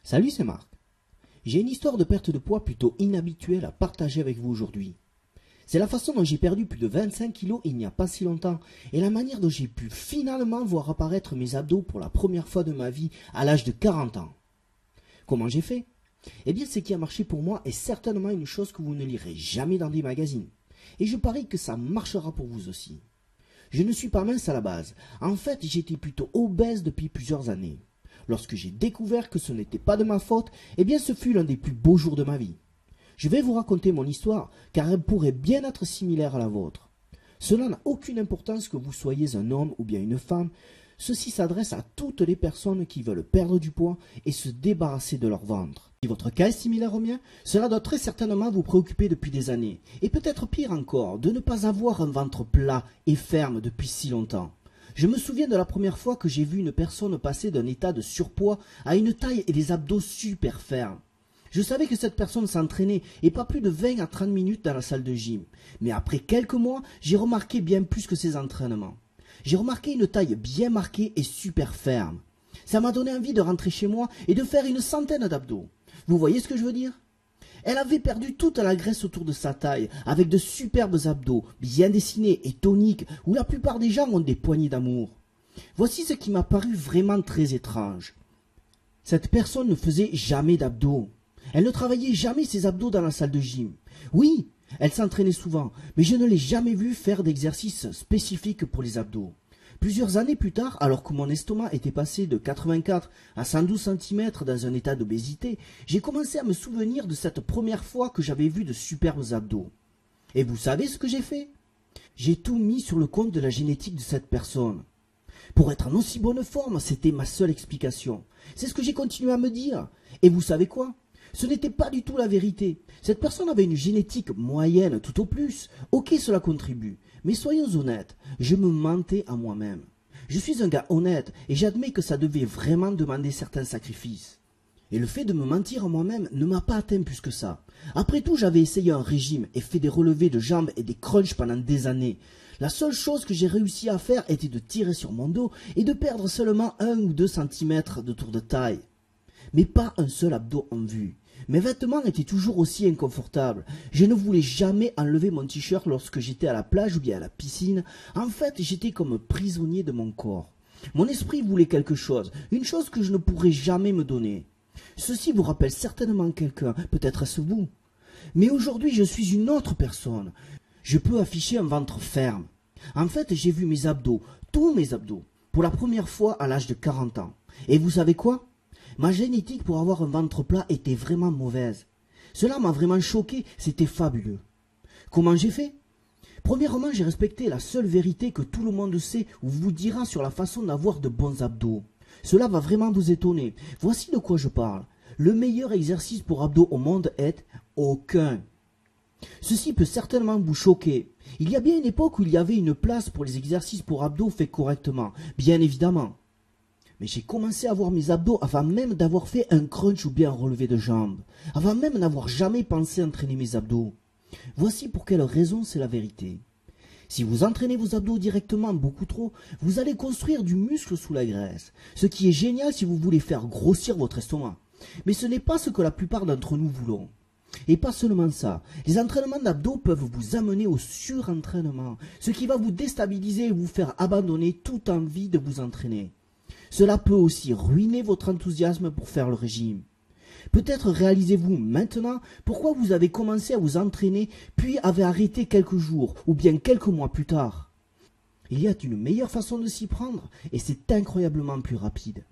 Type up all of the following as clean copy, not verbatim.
Salut, c'est Marc. J'ai une histoire de perte de poids plutôt inhabituelle à partager avec vous aujourd'hui. C'est la façon dont j'ai perdu plus de 25 kilos il n'y a pas si longtemps et la manière dont j'ai pu finalement voir apparaître mes abdos pour la première fois de ma vie à l'âge de 40 ans. Comment j'ai fait? Eh bien, ce qui a marché pour moi est certainement une chose que vous ne lirez jamais dans des magazines. Et je parie que ça marchera pour vous aussi. Je ne suis pas mince à la base. En fait, j'étais plutôt obèse depuis plusieurs années. Lorsque j'ai découvert que ce n'était pas de ma faute, eh bien ce fut l'un des plus beaux jours de ma vie. Je vais vous raconter mon histoire, car elle pourrait bien être similaire à la vôtre. Cela n'a aucune importance que vous soyez un homme ou bien une femme. Ceci s'adresse à toutes les personnes qui veulent perdre du poids et se débarrasser de leur ventre. Si votre cas est similaire au mien, cela doit très certainement vous préoccuper depuis des années. Et peut-être pire encore, de ne pas avoir un ventre plat et ferme depuis si longtemps. Je me souviens de la première fois que j'ai vu une personne passer d'un état de surpoids à une taille et des abdos super fermes. Je savais que cette personne s'entraînait et pas plus de 20 à 30 minutes dans la salle de gym. Mais après quelques mois, j'ai remarqué bien plus que ces entraînements. J'ai remarqué une taille bien marquée et super ferme. Ça m'a donné envie de rentrer chez moi et de faire une centaine d'abdos. Vous voyez ce que je veux dire ? Elle avait perdu toute la graisse autour de sa taille, avec de superbes abdos, bien dessinés et toniques, où la plupart des gens ont des poignées d'amour. Voici ce qui m'a paru vraiment très étrange. Cette personne ne faisait jamais d'abdos. Elle ne travaillait jamais ses abdos dans la salle de gym. Oui, elle s'entraînait souvent, mais je ne l'ai jamais vue faire d'exercices spécifiques pour les abdos. Plusieurs années plus tard, alors que mon estomac était passé de 84 à 112 cm dans un état d'obésité, j'ai commencé à me souvenir de cette première fois que j'avais vu de superbes abdos. Et vous savez ce que j'ai fait? J'ai tout mis sur le compte de la génétique de cette personne. Pour être en aussi bonne forme, c'était ma seule explication. C'est ce que j'ai continué à me dire. Et vous savez quoi? Ce n'était pas du tout la vérité. Cette personne avait une génétique moyenne tout au plus. Ok, cela contribue. Mais soyons honnêtes, je me mentais à moi-même. Je suis un gars honnête et j'admets que ça devait vraiment demander certains sacrifices. Et le fait de me mentir à moi-même ne m'a pas atteint plus que ça. Après tout, j'avais essayé un régime et fait des relevés de jambes et des crunchs pendant des années. La seule chose que j'ai réussi à faire était de tirer sur mon dos et de perdre seulement 1 ou 2 centimètres de tour de taille. Mais pas un seul abdo en vue. Mes vêtements étaient toujours aussi inconfortables. Je ne voulais jamais enlever mon t-shirt lorsque j'étais à la plage ou bien à la piscine. En fait, j'étais comme prisonnier de mon corps. Mon esprit voulait quelque chose, une chose que je ne pourrais jamais me donner. Ceci vous rappelle certainement quelqu'un, peut-être est-ce vous. Mais aujourd'hui, je suis une autre personne. Je peux afficher un ventre ferme. En fait, j'ai vu mes abdos, tous mes abdos, pour la première fois à l'âge de 40 ans. Et vous savez quoi ? Ma génétique pour avoir un ventre plat était vraiment mauvaise. Cela m'a vraiment choqué, c'était fabuleux. Comment j'ai fait? Premièrement, j'ai respecté la seule vérité que tout le monde sait ou vous dira sur la façon d'avoir de bons abdos. Cela va vraiment vous étonner. Voici de quoi je parle. Le meilleur exercice pour abdos au monde est aucun. Ceci peut certainement vous choquer. Il y a bien une époque où il y avait une place pour les exercices pour abdos faits correctement, bien évidemment. Mais j'ai commencé à voir mes abdos avant même d'avoir fait un crunch ou bien un relevé de jambes, avant même n'avoir jamais pensé entraîner mes abdos. Voici pour quelle raison c'est la vérité. Si vous entraînez vos abdos directement beaucoup trop, vous allez construire du muscle sous la graisse, ce qui est génial si vous voulez faire grossir votre estomac. Mais ce n'est pas ce que la plupart d'entre nous voulons. Et pas seulement ça, les entraînements d'abdos peuvent vous amener au surentraînement, ce qui va vous déstabiliser et vous faire abandonner toute envie de vous entraîner. Cela peut aussi ruiner votre enthousiasme pour faire le régime. Peut-être réalisez-vous maintenant pourquoi vous avez commencé à vous entraîner puis avez arrêté quelques jours ou bien quelques mois plus tard. Il y a une meilleure façon de s'y prendre et c'est incroyablement plus rapide.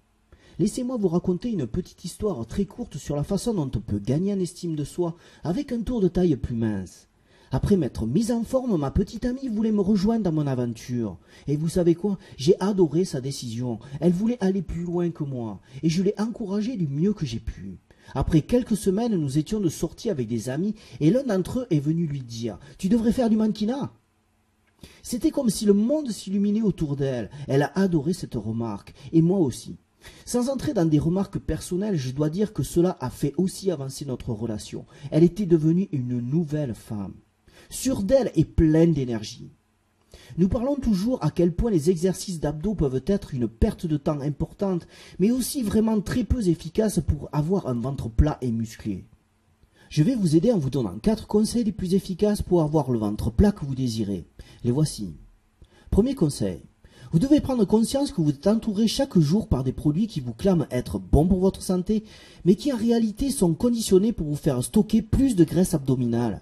Laissez-moi vous raconter une petite histoire très courte sur la façon dont on peut gagner en estime de soi avec un tour de taille plus mince. Après m'être mise en forme, ma petite amie voulait me rejoindre dans mon aventure. Et vous savez quoi? J'ai adoré sa décision. Elle voulait aller plus loin que moi. Et je l'ai encouragée du mieux que j'ai pu. Après quelques semaines, nous étions de sortie avec des amis et l'un d'entre eux est venu lui dire « Tu devrais faire du mannequinat !» C'était comme si le monde s'illuminait autour d'elle. Elle a adoré cette remarque. Et moi aussi. Sans entrer dans des remarques personnelles, je dois dire que cela a fait aussi avancer notre relation. Elle était devenue une nouvelle femme. Sûre d'elle et pleine d'énergie. Nous parlons toujours à quel point les exercices d'abdos peuvent être une perte de temps importante, mais aussi vraiment très peu efficaces pour avoir un ventre plat et musclé. Je vais vous aider en vous donnant 4 conseils les plus efficaces pour avoir le ventre plat que vous désirez. Les voici. Premier conseil. Vous devez prendre conscience que vous êtes entouré chaque jour par des produits qui vous clament être bons pour votre santé, mais qui en réalité sont conditionnés pour vous faire stocker plus de graisse abdominale.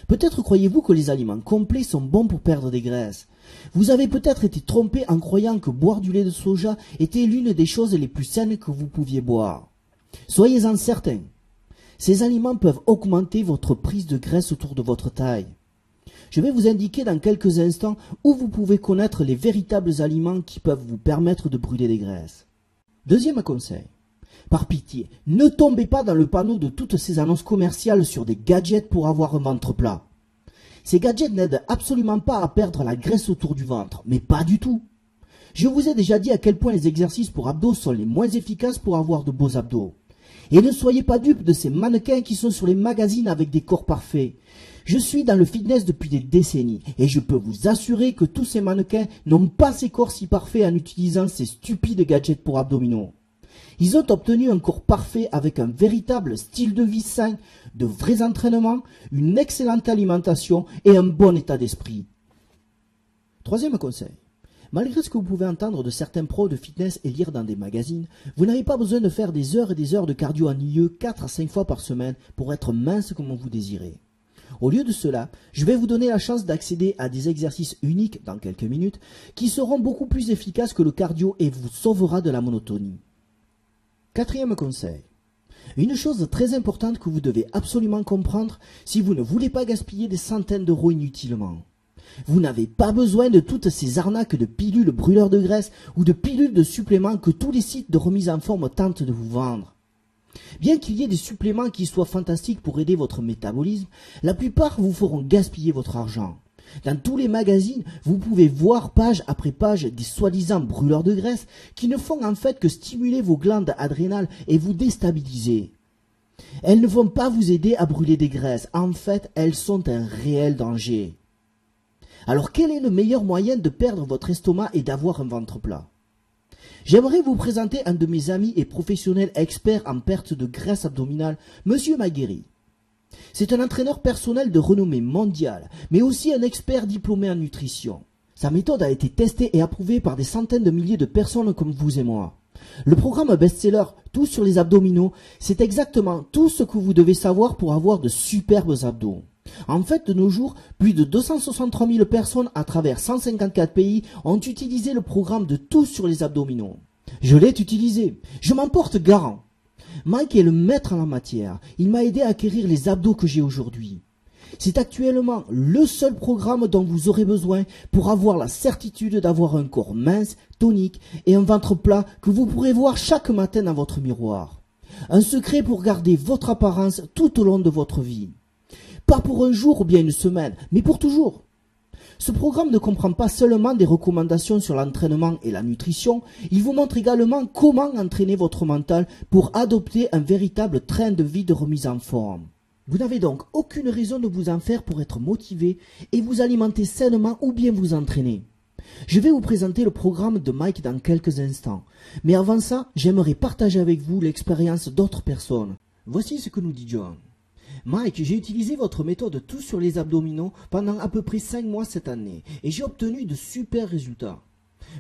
Peut-être croyez-vous que les aliments complets sont bons pour perdre des graisses. Vous avez peut-être été trompé en croyant que boire du lait de soja était l'une des choses les plus saines que vous pouviez boire. Soyez-en certains. Ces aliments peuvent augmenter votre prise de graisse autour de votre taille. Je vais vous indiquer dans quelques instants où vous pouvez connaître les véritables aliments qui peuvent vous permettre de brûler des graisses. Deuxième conseil. Par pitié, ne tombez pas dans le panneau de toutes ces annonces commerciales sur des gadgets pour avoir un ventre plat. Ces gadgets n'aident absolument pas à perdre la graisse autour du ventre, mais pas du tout. Je vous ai déjà dit à quel point les exercices pour abdos sont les moins efficaces pour avoir de beaux abdos. Et ne soyez pas dupes de ces mannequins qui sont sur les magazines avec des corps parfaits. Je suis dans le fitness depuis des décennies et je peux vous assurer que tous ces mannequins n'ont pas ces corps si parfaits en utilisant ces stupides gadgets pour abdominaux. Ils ont obtenu un corps parfait avec un véritable style de vie sain, de vrais entraînements, une excellente alimentation et un bon état d'esprit. Troisième conseil. Malgré ce que vous pouvez entendre de certains pros de fitness et lire dans des magazines, vous n'avez pas besoin de faire des heures et des heures de cardio ennuyeux 4 à 5 fois par semaine pour être mince comme vous désirez. Au lieu de cela, je vais vous donner la chance d'accéder à des exercices uniques dans quelques minutes qui seront beaucoup plus efficaces que le cardio et vous sauvera de la monotonie. Quatrième conseil. Une chose très importante que vous devez absolument comprendre si vous ne voulez pas gaspiller des centaines d'euros inutilement. Vous n'avez pas besoin de toutes ces arnaques de pilules brûleurs de graisse ou de pilules de suppléments que tous les sites de remise en forme tentent de vous vendre. Bien qu'il y ait des suppléments qui soient fantastiques pour aider votre métabolisme, la plupart vous feront gaspiller votre argent. Dans tous les magazines, vous pouvez voir page après page des soi-disant brûleurs de graisse qui ne font en fait que stimuler vos glandes adrénales et vous déstabiliser. Elles ne vont pas vous aider à brûler des graisses, en fait elles sont un réel danger. Alors quel est le meilleur moyen de perdre votre estomac et d'avoir un ventre plat? J'aimerais vous présenter un de mes amis et professionnels experts en perte de graisse abdominale, Monsieur Magueri. C'est un entraîneur personnel de renommée mondiale, mais aussi un expert diplômé en nutrition. Sa méthode a été testée et approuvée par des centaines de milliers de personnes comme vous et moi. Le programme best-seller Tout sur les abdominaux, c'est exactement tout ce que vous devez savoir pour avoir de superbes abdos. En fait, de nos jours, plus de 263 000 personnes à travers 154 pays ont utilisé le programme de Tout sur les abdominaux. Je l'ai utilisé, je m'en porte garant. Mike est le maître en la matière, il m'a aidé à acquérir les abdos que j'ai aujourd'hui. C'est actuellement le seul programme dont vous aurez besoin pour avoir la certitude d'avoir un corps mince, tonique et un ventre plat que vous pourrez voir chaque matin dans votre miroir. Un secret pour garder votre apparence tout au long de votre vie. Pas pour un jour ou bien une semaine, mais pour toujours. Ce programme ne comprend pas seulement des recommandations sur l'entraînement et la nutrition, il vous montre également comment entraîner votre mental pour adopter un véritable train de vie de remise en forme. Vous n'avez donc aucune raison de vous en faire pour être motivé et vous alimenter sainement ou bien vous entraîner. Je vais vous présenter le programme de Mike dans quelques instants, mais avant ça, j'aimerais partager avec vous l'expérience d'autres personnes. Voici ce que nous dit John. Mike, j'ai utilisé votre méthode Tout sur les abdominaux pendant à peu près 5 mois cette année et j'ai obtenu de super résultats.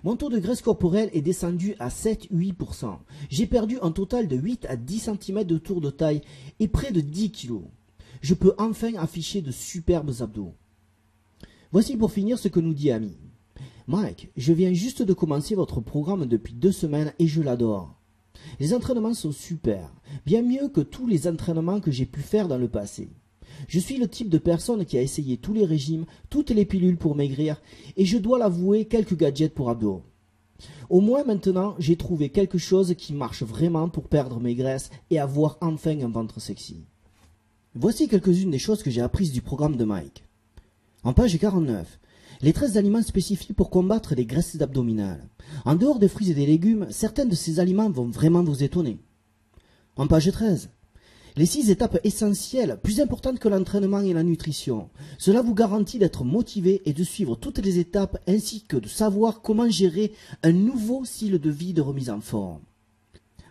Mon taux de graisse corporelle est descendu à 7-8%. J'ai perdu un total de 8 à 10 cm de tour de taille et près de 10 kg. Je peux enfin afficher de superbes abdos. Voici pour finir ce que nous dit Ami. Mike, je viens juste de commencer votre programme depuis 2 semaines et je l'adore. Les entraînements sont super, bien mieux que tous les entraînements que j'ai pu faire dans le passé. Je suis le type de personne qui a essayé tous les régimes, toutes les pilules pour maigrir, et je dois l'avouer, quelques gadgets pour abdos. Au moins maintenant, j'ai trouvé quelque chose qui marche vraiment pour perdre mes graisses et avoir enfin un ventre sexy. Voici quelques-unes des choses que j'ai apprises du programme de Mike. En page 49, les 13 aliments spécifiques pour combattre les graisses abdominales. En dehors des fruits et des légumes, certains de ces aliments vont vraiment vous étonner. En page 13, Les 6 étapes essentielles, plus importantes que l'entraînement et la nutrition. Cela vous garantit d'être motivé et de suivre toutes les étapes ainsi que de savoir comment gérer un nouveau style de vie de remise en forme.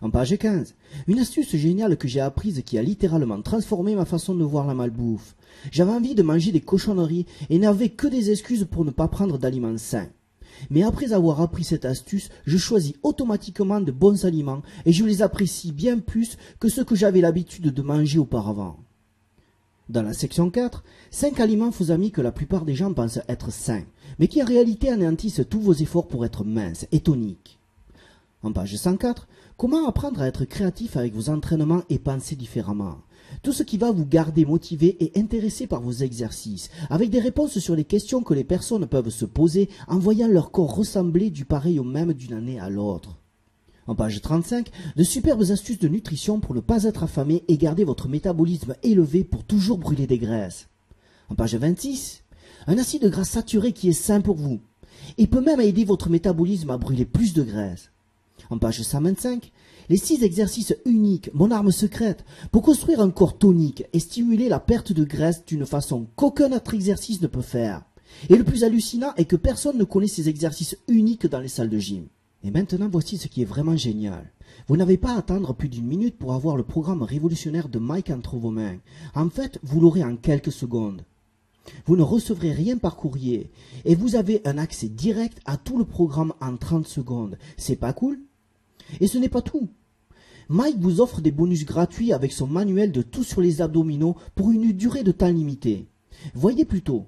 En page 15, une astuce géniale que j'ai apprise qui a littéralement transformé ma façon de voir la malbouffe. J'avais envie de manger des cochonneries et n'avais que des excuses pour ne pas prendre d'aliments sains. Mais après avoir appris cette astuce, je choisis automatiquement de bons aliments et je les apprécie bien plus que ceux que j'avais l'habitude de manger auparavant. Dans la section 4, 5 aliments faux amis que la plupart des gens pensent être sains, mais qui en réalité anéantissent tous vos efforts pour être minces et toniques. En page 104, comment apprendre à être créatif avec vos entraînements et penser différemment. Tout ce qui va vous garder motivé et intéressé par vos exercices, avec des réponses sur les questions que les personnes peuvent se poser en voyant leur corps ressembler du pareil au même d'une année à l'autre. En page 35, de superbes astuces de nutrition pour ne pas être affamé et garder votre métabolisme élevé pour toujours brûler des graisses. En page 26, un acide gras saturé qui est sain pour vous et peut même aider votre métabolisme à brûler plus de graisse. En page 125, les 6 exercices uniques, mon arme secrète, pour construire un corps tonique et stimuler la perte de graisse d'une façon qu'aucun autre exercice ne peut faire. Et le plus hallucinant est que personne ne connaît ces exercices uniques dans les salles de gym. Et maintenant, voici ce qui est vraiment génial. Vous n'avez pas à attendre plus d'1 minute pour avoir le programme révolutionnaire de Mike entre vos mains. En fait, vous l'aurez en quelques secondes. Vous ne recevrez rien par courrier et vous avez un accès direct à tout le programme en 30 secondes. C'est pas cool ? Et ce n'est pas tout. Mike vous offre des bonus gratuits avec son manuel de tout sur les abdominaux pour une durée de temps limitée. Voyez plutôt.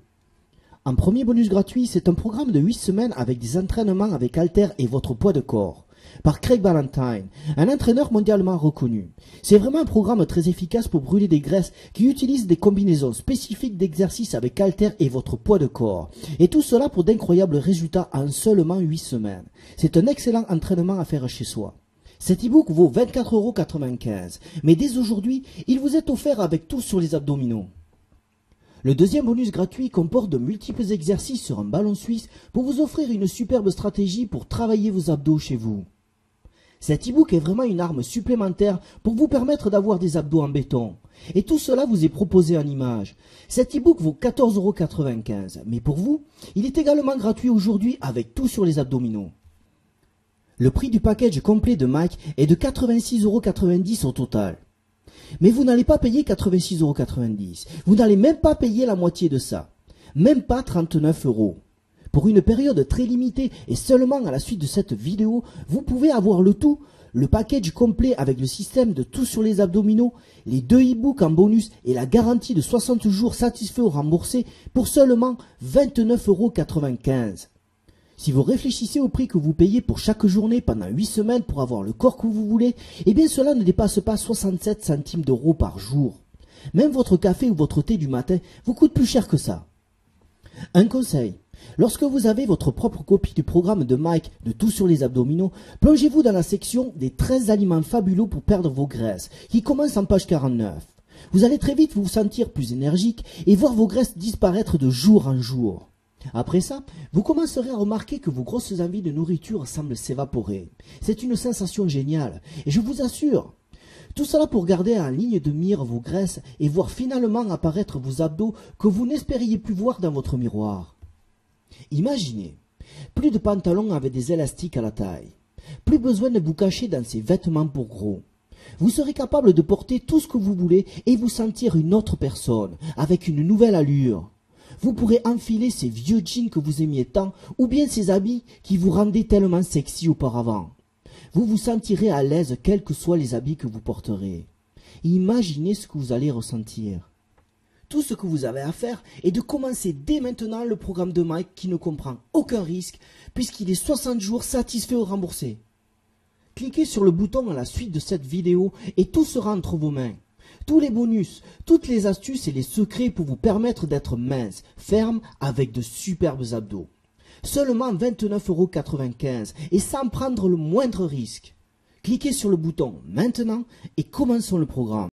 En premier bonus gratuit, c'est un programme de 8 semaines avec des entraînements avec haltères et votre poids de corps, par Craig Ballantyne, un entraîneur mondialement reconnu. C'est vraiment un programme très efficace pour brûler des graisses qui utilise des combinaisons spécifiques d'exercices avec haltères et votre poids de corps. Et tout cela pour d'incroyables résultats en seulement 8 semaines. C'est un excellent entraînement à faire chez soi. Cet e-book vaut 24,95 €, mais dès aujourd'hui, il vous est offert avec tout sur les abdominaux. Le deuxième bonus gratuit comporte de multiples exercices sur un ballon suisse pour vous offrir une superbe stratégie pour travailler vos abdos chez vous. Cet e-book est vraiment une arme supplémentaire pour vous permettre d'avoir des abdos en béton. Et tout cela vous est proposé en images. Cet e-book vaut 14,95 €, mais pour vous, il est également gratuit aujourd'hui avec tout sur les abdominaux. Le prix du package complet de Mike est de 86,90 € au total. Mais vous n'allez pas payer 86,90 €. Vous n'allez même pas payer la moitié de ça. Même pas 39 €. Pour une période très limitée et seulement à la suite de cette vidéo, vous pouvez avoir le tout, le package complet avec le système de tout sur les abdominaux, les 2 e-books en bonus et la garantie de 60 jours satisfaits ou remboursés pour seulement 29,95 €. Si vous réfléchissez au prix que vous payez pour chaque journée pendant 8 semaines pour avoir le corps que vous voulez, eh bien cela ne dépasse pas 67 centimes d'euros par jour. Même votre café ou votre thé du matin vous coûte plus cher que ça. Un conseil, lorsque vous avez votre propre copie du programme de Mike de tout sur les abdominaux, plongez-vous dans la section des 13 aliments fabuleux pour perdre vos graisses, qui commence en page 49. Vous allez très vite vous sentir plus énergique et voir vos graisses disparaître de jour en jour. Après ça, vous commencerez à remarquer que vos grosses envies de nourriture semblent s'évaporer. C'est une sensation géniale, et je vous assure, tout cela pour garder en ligne de mire vos graisses et voir finalement apparaître vos abdos que vous n'espériez plus voir dans votre miroir. Imaginez, plus de pantalons avec des élastiques à la taille, plus besoin de vous cacher dans ces vêtements pour gros. Vous serez capable de porter tout ce que vous voulez et vous sentir une autre personne, avec une nouvelle allure. Vous pourrez enfiler ces vieux jeans que vous aimiez tant, ou bien ces habits qui vous rendaient tellement sexy auparavant. Vous vous sentirez à l'aise quels que soient les habits que vous porterez. Imaginez ce que vous allez ressentir. Tout ce que vous avez à faire est de commencer dès maintenant le programme de Mike qui ne comprend aucun risque, puisqu'il est 60 jours satisfait ou remboursé. Cliquez sur le bouton à la suite de cette vidéo et tout sera entre vos mains. Tous les bonus, toutes les astuces et les secrets pour vous permettre d'être mince, ferme, avec de superbes abdos. Seulement 29,95 € et sans prendre le moindre risque. Cliquez sur le bouton maintenant et commençons le programme.